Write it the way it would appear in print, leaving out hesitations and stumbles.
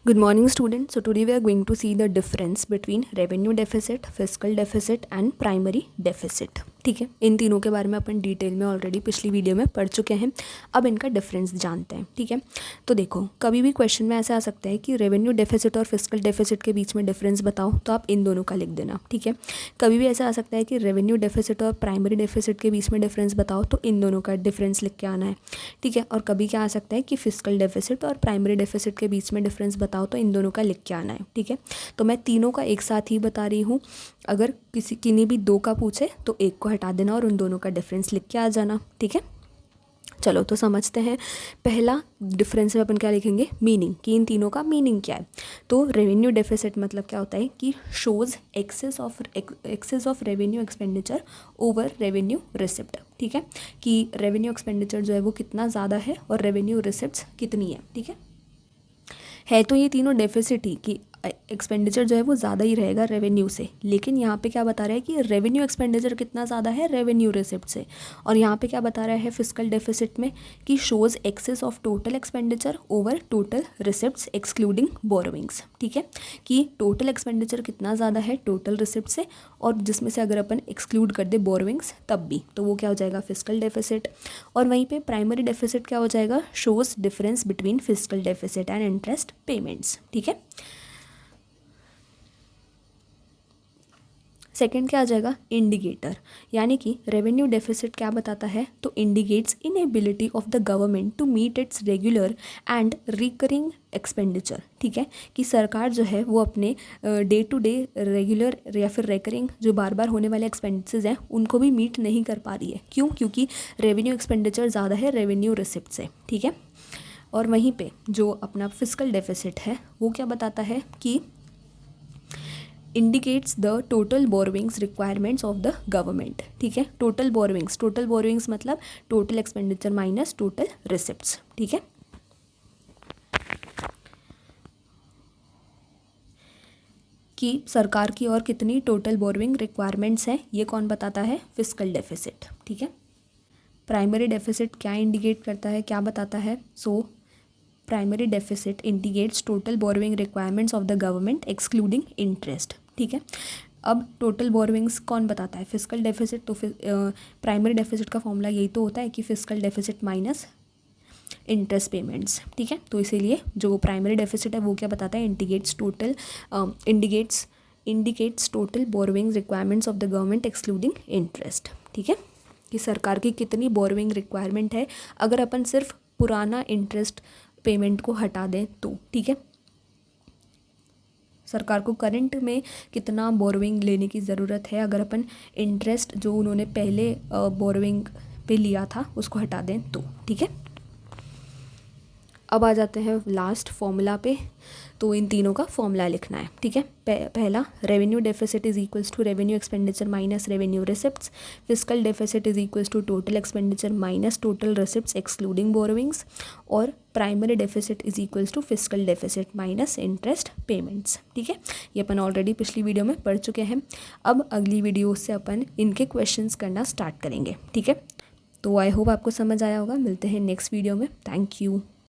Good morning students. So today we are going to see the difference between revenue deficit, fiscal deficit and primary deficit. ठीक है, इन तीनों के बारे में अपन detail में ऑलरेडी पिछली वीडियो में पढ़ चुके हैं. अब इनका डिफरेंस जानते हैं. ठीक है, तो देखो कभी भी क्वेश्चन में ऐसा आ सकता है कि रेवेन्यू डेफिसिट और फिस्कल डेफिसिट के बीच में डिफरेंस बताओ, तो आप इन दोनों का लिख देना. ठीक है, कभी भी ऐसा आ सकता है कि रेवेन्यू डेफिसिट और प्राइमरी डेफिसिट के बीच में डिफरेंस बताओ, तो इन दोनों का डिफरेंस लिख के आना है. ठीक है, और कभी क्या आ सकता है कि फिस्कल डेफिसिट और प्राइमरी डेफिसिट के बीच में डिफरेंस बताओ, तो इन दोनों का लिख के आना है. ठीक है, तो मैं तीनों का एक साथ ही बता रही हूँ. अगर किन्हीं भी दो का पूछे तो एक को हटा देना और उन दोनों का डिफरेंस लिख के आ जाना. ठीक है, चलो तो समझते हैं. पहला डिफरेंस में अपन क्या लिखेंगे, मीनिंग, कि इन तीनों का मीनिंग क्या है. तो रेवेन्यू डेफिसिट मतलब क्या होता है कि shows excess of revenue expenditure over revenue receipt. ठीक है, कि रेवेन्यू एक्सपेंडिचर जो है वो कितना ज़्यादा है और रेवेन्यू रिसिप्ट कितनी है. ठीक है तो ये तीनों डेफिसिट ही कि एक्सपेंडिचर जो है वो ज़्यादा ही रहेगा रेवेन्यू से, लेकिन यहाँ पे क्या बता रहा है कि रेवेन्यू एक्सपेंडिचर कितना ज़्यादा है रेवेन्यू रिसिप्ट से. और यहाँ पे क्या बता रहा है फिस्कल डेफिसिट में कि shows excess of total expenditure over total receipts excluding borrowings. ठीक है, कि टोटल एक्सपेंडिचर कितना ज़्यादा है टोटल रिसिप्ट से, और जिसमें से अगर अपन एक्सक्लूड कर दे बोरोविंग्स तब भी, तो वो क्या हो जाएगा फिस्कल डेफिसिट. और वहीं पे प्राइमरी डेफिसिट क्या हो जाएगा, shows difference between fiscal deficit and interest payments. ठीक है, सेकेंड क्या आ जाएगा, इंडिकेटर, यानी कि रेवेन्यू डेफिसिट क्या बताता है, तो indicates inability of the government to meet its regular and recurring expenditure. ठीक है, कि सरकार जो है वो अपने डे टू डे रेगुलर या फिर रेकरिंग जो बार बार होने वाले एक्सपेंडिचर्स हैं उनको भी मीट नहीं कर पा रही है. क्यों, क्योंकि रेवेन्यू एक्सपेंडिचर ज़्यादा है रेवेन्यू रिसिप्ट से. ठीक है, और वहीं पे जो अपना फिस्कल डेफिसिट है वो क्या बताता है कि indicates the total borrowings requirements of the government. ठीक है, टोटल बोरोविंग्स मतलब total expenditure minus total receipts. ठीक है, कि सरकार की और कितनी टोटल बोरोविंग रिक्वायरमेंट्स हैं ये कौन बताता है, फिस्कल डेफिसिट. ठीक है, प्राइमरी डेफिसिट क्या इंडिकेट करता है, क्या बताता है, so primary deficit indicates total borrowing requirements of the government excluding interest. ठीक है, अब टोटल बोरोविंग्स कौन बताता है, फिस्कल डेफिसिट. तो प्राइमरी डेफिसिट का फॉर्मूला यही तो होता है कि fiscal deficit minus interest payments. ठीक है, तो इसीलिए जो प्राइमरी डेफिसिट है वो क्या बताता है, indicates total borrowing requirements of the government excluding interest. ठीक है, कि सरकार की कितनी बोरोविंग रिक्वायरमेंट है अगर अपन सिर्फ पुराना इंटरेस्ट पेमेंट को हटा दें तो. ठीक है, सरकार को करंट में कितना बोरोविंग लेने की ज़रूरत है अगर अपन इंटरेस्ट जो उन्होंने पहले बोरोविंग पे लिया था उसको हटा दें तो. ठीक है, अब आ जाते हैं लास्ट फॉर्मूला पे. तो इन तीनों का फॉर्मूला लिखना है. ठीक है, पहला revenue deficit is equals to revenue expenditure minus revenue receipts. Fiscal deficit is equals to total expenditure minus total receipts excluding borrowings. और primary deficit is equals to fiscal deficit minus interest payments. ठीक है, ये अपन already पिछली video में पढ़ चुके हैं. अब अगली वीडियो से अपन इनके क्वेश्चंस करना स्टार्ट करेंगे. ठीक है, तो आई होप आपको समझ आया होगा. मिलते हैं नेक्स्ट वीडियो में. Thank you.